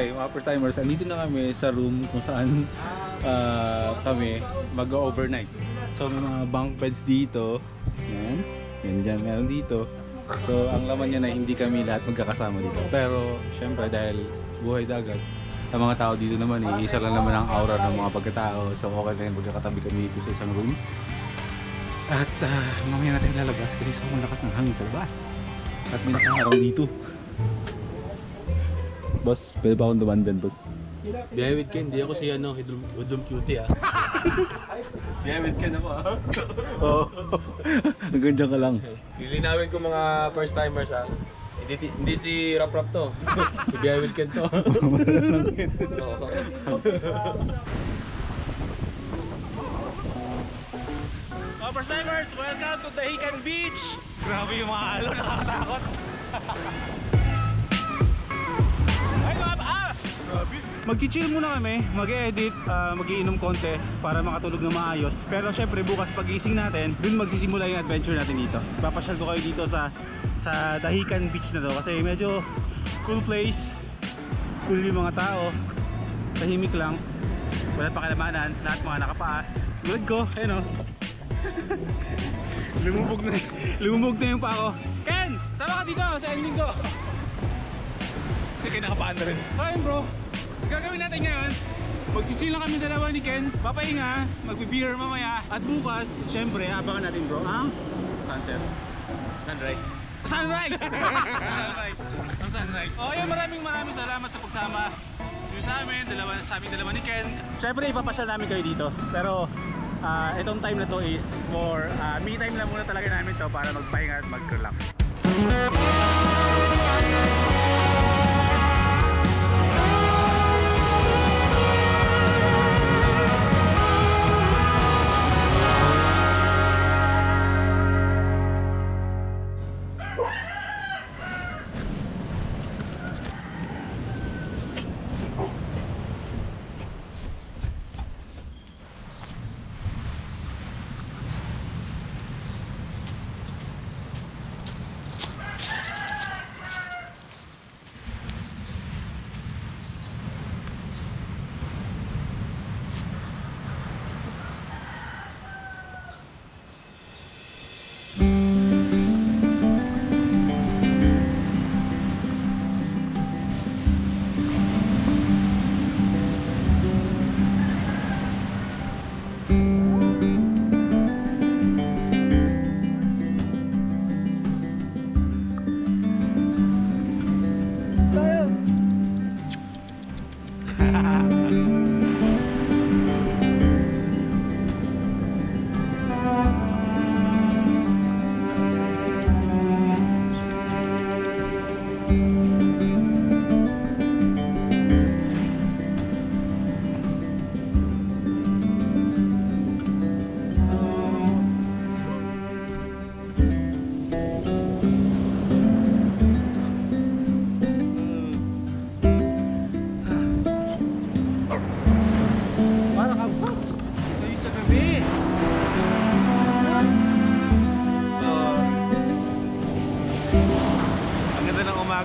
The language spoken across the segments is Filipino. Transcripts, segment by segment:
Anyway, mga first timers, andito na kami sa room kung saan kami mag-overnight. So may mga bunk beds dito. Yan. Yan dyan, meron dito. So ang laman niya na hindi kami lahat magkakasama dito. Pero syempre dahil buhay dagat, ang mga tao dito naman isa lang naman ang aura ng mga pagkatao. So okay na yung magkakatabi kami dito sa isang room. At mamaya natin lalabas kasi sobrang lakas ng hangin sa labas. At may nakaharang dito. Boss, pwede ba akong duman dyan, boss? Biyahe with Ken, di ako si Hoodlum Cutie Biyahe with Ken ako Oo. Hanggang dyan ka lang. Lilinawin ko mga first timers Hindi si Rap Rap to. Si Biyahe with Ken to. Mga first timers, welcome to Dahican Beach! Grabe yung mga alon, nakakatakot. Mag-chill muna kami, mag-edit, mag-iinom konti para makatulog na maayos. Pero syempre bukas pag-gising natin, dun magsisimula yung adventure natin dito. Papasyal ko kayo dito sa Dahican Beach na to kasi medyo cool place. Cool yung mga tao, tahimik lang, wala pa kalamanan, lahat mga nakapaa. Good ko, ayun o. lumubog na yung paa ko. Ken, tama ka dito sa ending ko. Kasi Ken nakapaan na rin. Ayun bro, gagawin natin ngayon, mag-chill lang kami dalawa ni Ken, papahinga, mag-beer mamaya. At bukas, syempre, abangan natin bro ang sunset. Sunrise. Sunrise! Ang sunrise. Oh, yun, maraming salamat sa pagsama sa amin dalawa ni Ken. Syempre ipapasyal namin kayo dito. Pero itong time na to is for me time lang muna talaga namin to para magpahinga at mag-relax.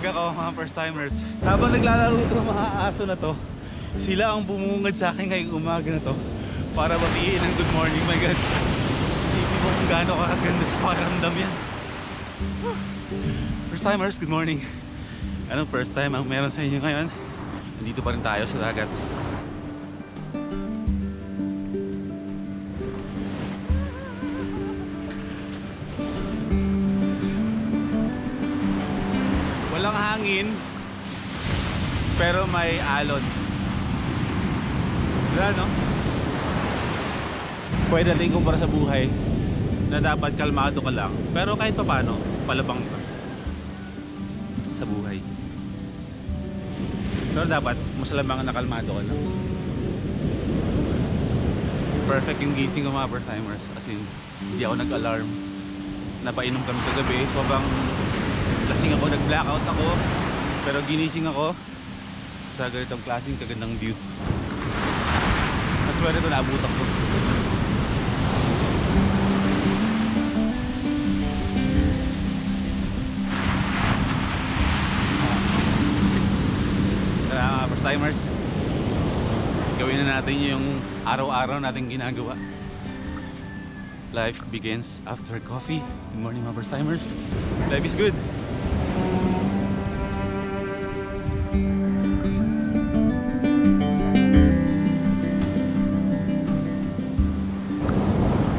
Ko, mga first timers. Habang naglalaro itong mga aso na to, sila ang bumungad sa akin ngayong umaga na to para batiin ng good morning. My God, isipin mo kung gaano kakaganda sa pakiramdam yan. First timers, good morning. Anong first time ang meron sa inyo ngayon? Nandito pa rin tayo sa dagat. Walang hangin pero may alon. Wala, no? Pwede natin kumpara sa buhay na dapat kalmado ka lang pero kahit pa paano palabang ka sa buhay. Pero dapat mas lamang na kalmado ka lang. Perfect yung gising ko mga first timers, as in hindi ako nag-alarm. Napainom kami kagabi, sobrang lasing ako, nag-blackout ako, pero ginising ako sa ganitong klaseng kagandang view. Mas pwede ito, naabutan ko. Kaya mga first timers. Gawin na natin yung araw-araw nating ginagawa. Life begins after coffee. Good morning mga first timers. Life is good.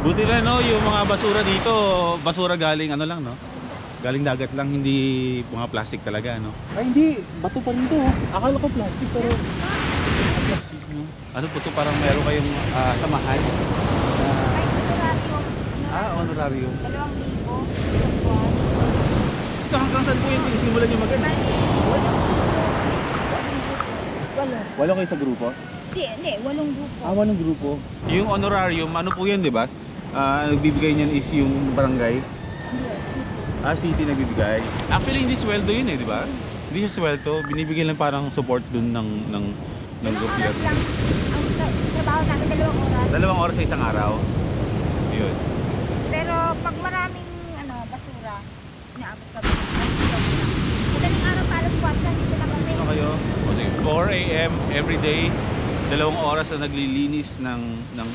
Buti na no, yung mga basura dito, basura galing ano lang no. Galing dagat lang, hindi mga plastic talaga no. Ay hindi, bato pa rin to. Akala ko plastic pero plastic no. Ano po to, parang meron kayong samahan? Honorarium. 2,000. Hanggang saan po yung sinisimulan nyo mag-ano? Walo kayo sa grupo? Hindi, 8 grupo. Walong grupo. Yung honorarium, ano po yun, di ba? Nagbibigay niyan is yung barangay? City nagbibigay. Actually, hindi sweldo yun eh, di ba? Hindi siya sweldo, binibigay lang parang support dun ng gobyerno. Oras lang. Ang trabaho namin 2 oras. 2 oras sa isang araw. Yun. Pero pag maraming basura, inaabot kami. Madaling araw pa alas 4, dito na kami. Ano kayo? Okay. 4 AM every day, 2 oras na naglilinis ng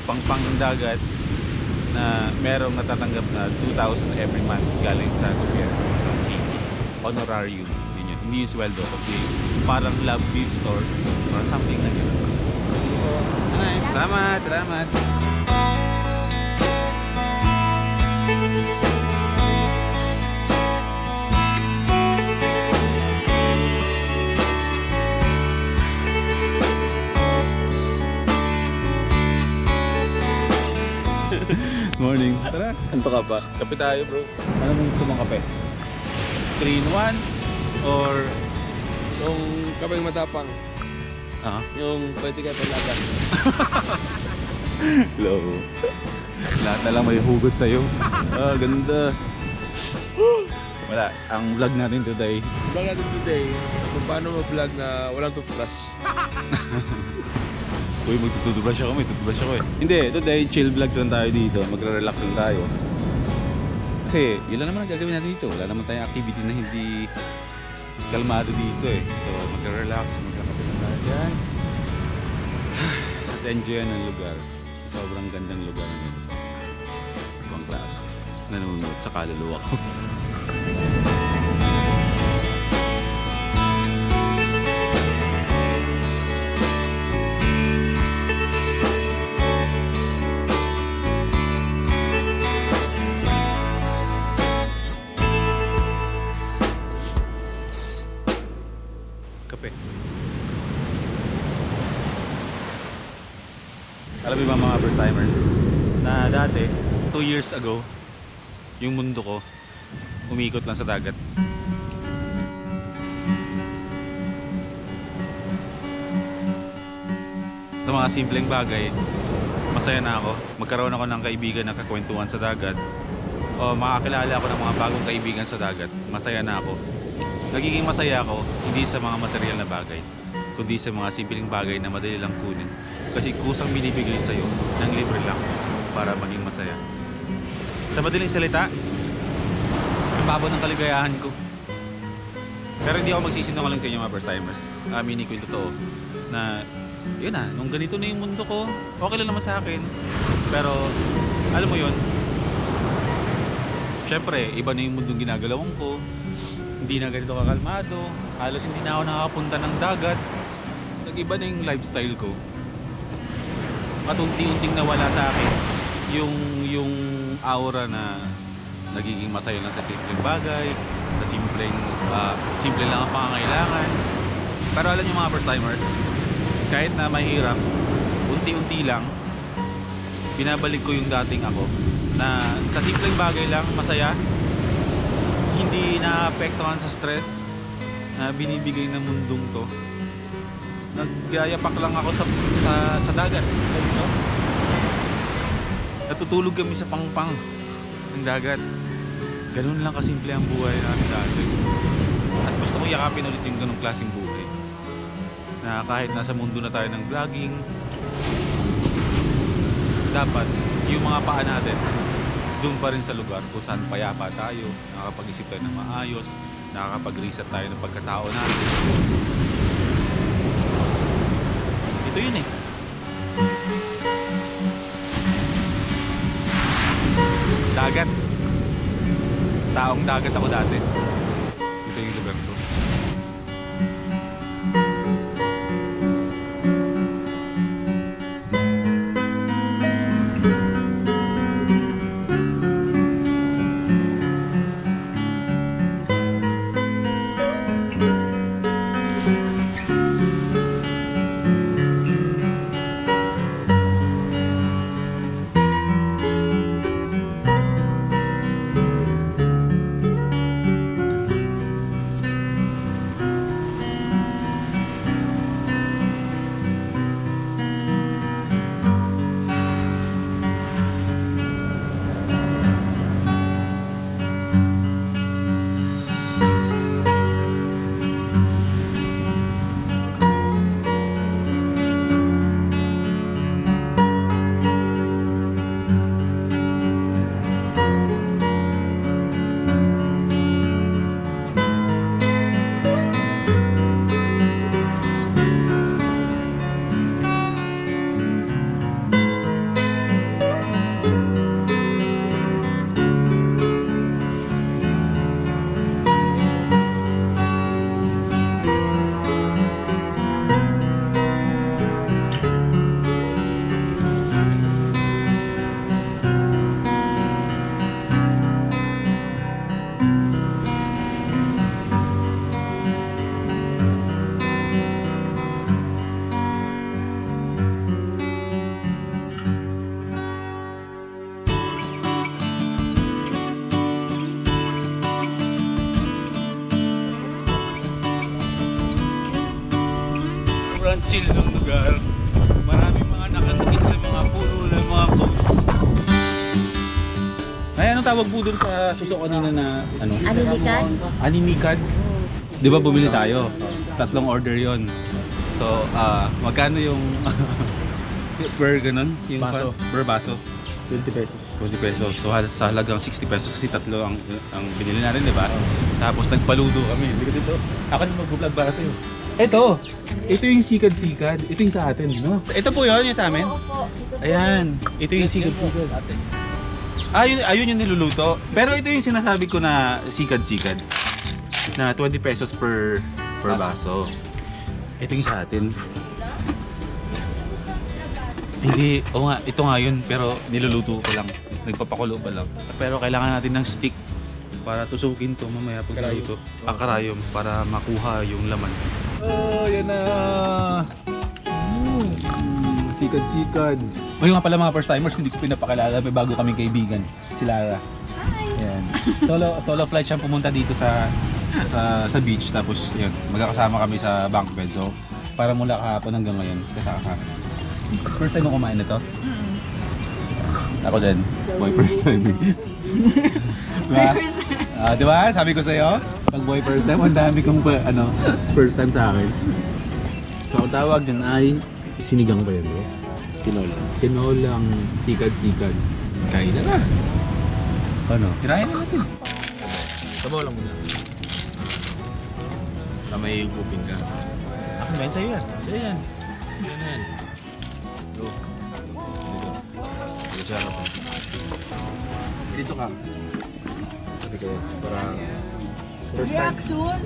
pangpang ng dagat na merong natatanggap na 2,000 every month galing sa gobyerno, sa city. Honorarium. Yun yun. Hindi yung sweldo. Kasi parang love gift or something na yun. Salamat! Salamat! Morning. Tara. Anto ka pa? Kape tayo bro. Ano mong gusto mong kape? 3 in 1? Or... Yung kapeng matapang. Yung pwede ka talaga. Low. Lahat na lang may hugot sa'yo. Ganda. Wala. Ang vlog natin today. Vlog natin today kung paano mag-vlog na walang toothbrush. Uy, magtutubrush ako, may tutubrush ako eh. Hindi, today chill vlog lang tayo dito. Magre-relax lang tayo. Kasi yun lang naman ang gagawin natin dito. Wala naman tayong activity na hindi kalmado dito eh. So magre-relax, magkakape lang tayo dyan. At enjoy ang lugar. Sobrang gandang lugar na yun. Ibang klase. Nanonood sa kaluluwa ko. Kape. Alam mo ba mga first timers na dati 2 years ago yung mundo ko umikot lang sa dagat. Sa mga simpleng bagay masaya na ako. Magkaroon ako ng kaibigan na kakwentuhan sa dagat o makakilala ako ng mga bagong kaibigan sa dagat. Masaya na ako. Nagiging masaya ako hindi sa mga material na bagay kundi sa mga simpleng bagay na madali lang kunin. Kasi kusang binibigay sa'yo ng libre lang para maging masaya. Sa madaling salita, ang babaw ng kaligayahan ko. Pero hindi ako magsisinungaling sa inyo mga first timers. Aminin ko yung totoo na yun na, nung ganito na yung mundo ko, okay lang naman sa akin. Pero alam mo yun, syempre iba na yung mundong ginagalawan ko. Hindi na ganito kakalmado. Halos hindi na ako nakakapunta ng dagat. Nag-iba na yung lifestyle ko. At unti-unting nawala sa akin yung aura na nagiging masaya lang sa simpleng bagay, sa simple lang ang pangangailangan. Pero alam niyo mga first timers, kahit na mahirap, unti-unti lang binabalik ko yung dating ako na sa simpleng bagay lang masaya, hindi naapektuhan sa stress na binibigay ng mundong to. Nagyayapak lang ako sa dagat. Natutulog kami sa pangpang ng dagat. Ganun lang kasimple ang buhay namin dati. At gusto ko yakapin ulit yung ganung klaseng buhay. Na kahit nasa mundo na tayo ng vlogging, dapat yung mga paa natin doon pa rin sa lugar kung saan payapa tayo, nakakapag-isip tayo ng maayos, nakakapag-reset tayo ng pagkatao natin. Ito yun eh. Dagat. Taong dagat ako dati. Ito yung lugar ko. Sobrang chill ng lugar. Maraming mga nakatingin sa mga puno ng mga coast. Ay, anong tawag po doon sa suso kanina na ano? Aninikan? Aninikan. Di ba bumili tayo? 3 order yon. So, magkano yung per ganun? Yung Baso. Per baso? 20 pesos. 20 pesos. So sa halagang 60 pesos kasi 3 ang binili natin, di ba? Tapos nagpaludo kami. Hindi ko dito. Ako na mag-vlog para sa'yo. Ito yung sikad-sikad. Ito yung sa atin, no? Ito po yun, yung sa amin? Opo. Ayan. Ito yung sikad-sikad. Ayun yung niluluto. Pero ito yung sinasabi ko na sikad-sikad. Na 20 pesos per baso. Ito yung sa atin. Hindi, o nga, ito nga yun, pero niluluto ko lang. Nagpapakulo pa lang. Pero kailangan natin ng stick para tusukin to mamaya pag ito. Karayom para makuha yung laman. Oh, yan na! Sikad-sikad. O yung nga pala mga first timers, hindi ko pinapakilala. May bago kaming kaibigan, si Lara. Ayan. Solo flight siyang pumunta dito sa beach. Tapos yun, magkakasama kami sa bank bed. So, para mula kahapon hanggang ngayon, kasama. First time mo kumain na to? Ako din. Boy, first time. Diba? Diba? Sabi ko sa'yo, pag boy first time, ang dami kong first time sa akin. So, ang tawag dyan ay sinigang ba yun? Tinola. Tinolang sikad-sikad. Kain na na. Ano? Tirahin na natin. Sabaw lang muna. May upin ka. Akin ba yun? Sa'yo yan. Sa'yo yan. Yan yan. Go. Dito siya ako. Dito ka. Sabi kayo. Parang first time. Reaction?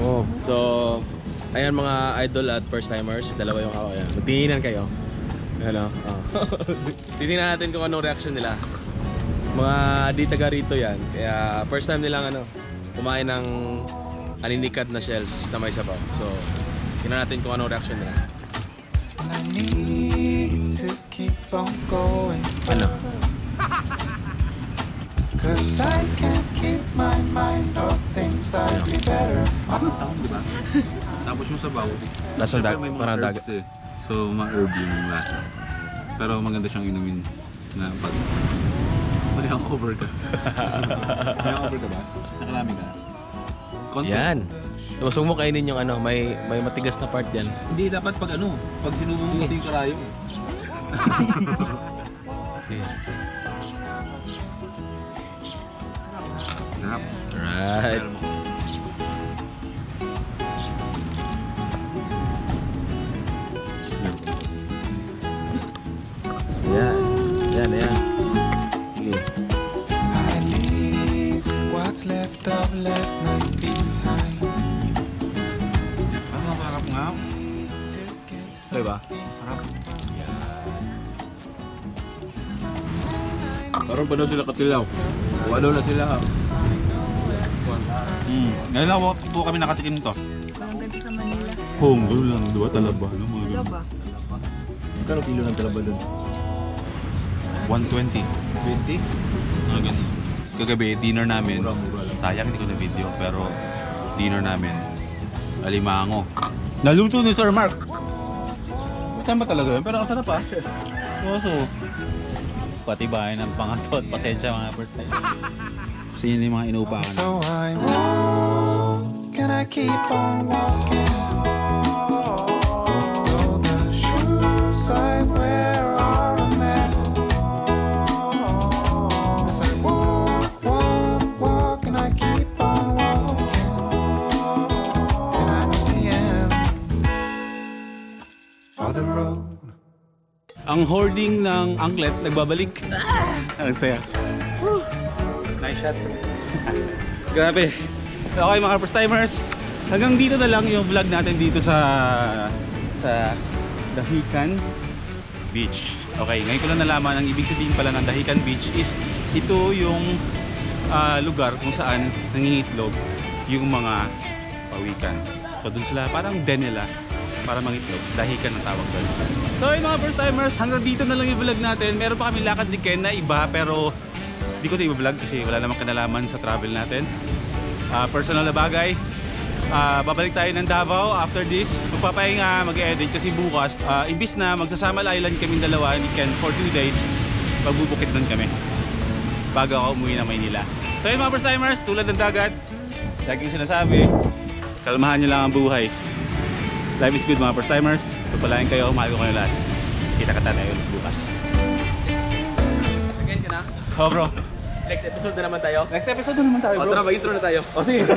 Oh. So, ayan mga idol at first timers. Dalawa yung ako. Ayan. Magtinginan kayo. Ano? Titingnan natin kung anong reaction nila. Mga di taga rito yan. Kaya first time nilang kumain ng aninikad na shells na may sabaw. So, tingnan natin kung anong reaction nila. I need to keep on going. Ano? Cause I can't keep my mind off things I'd be better. Diba? Tapos yung sabaw. Lasang may mga parang herbs eh. So, ma-herb yung lasa. Pero maganda siyang inumin na pag... May hangover ka. May hangover ka ba? Nakarami ka? Konti. Yan. Tapos huwag mo kainin yung may matigas na part yan. Hindi dapat pag pag sinubong mo yung karayom. Okay. Sarap. Alright. left of last night behind. Ang masarap nga. Diba? Karoon pa daw sila katilaw. Walo na sila. Ngayon lang po kami nakatikim nito. Parang ganito sa Manila. Hong, gano'n lang. Diba? Talaba. Ano, mga Ano ganun. ba? Kano kilo ng talaba doon? 120. 20? Ano ganun. Kagabi, dinner namin. Mura lang. Sayang hindi ko na video, pero dinner namin. Alimango. Naluto ni Sir Mark. Saan ba talaga yun? Pero ang sarap ah. So, patibayan ng pangatot. Pasensya mga first time. Kasi yun yung mga inuupakan. So I walk and I keep on walking. Though the shoes I wear are a mess. As I walk, walk, walk and I keep on walking till I'm at the end of the road. Ang hoarding ng angklet nagbabalik. Ang saya. Nice shot. Grabe. Okay mga first timers, hanggang dito na lang yung vlog natin dito sa Dahican Beach. Okay, ngayon ko lang nalaman ang ibig sabihin pala ng Dahican Beach is ito yung lugar kung saan nangingitlog yung mga pawikan. So dun sila, parang den nila para mangitlog. Dahican ang tawag doon. So yung mga first timers, hanggang dito na lang yung vlog natin. Meron pa kami lakad din Ken na iba pero hindi ko ito i-vlog kasi wala namang kinalaman sa travel natin. Personal na bagay. Babalik tayo ng Davao after this. Magpapahinga, mag-edit kasi bukas imbis na magsasama island kami dalawa ni Ken for 2 days, magbubukit doon kami bago ako umuwi ng Maynila. So yung mga first timers, tulad ng dagat, lagi yung sinasabi, kalmahan nyo lang ang buhay. Life is good mga first timers. Pagpalain kayo, mahal ko kayo lahat. Kita-kita tayo bukas. Again ka na? Oh bro, Next episode na naman tayo. next episode na naman tayo O bro. tara, mag-intro na tayo. O sige.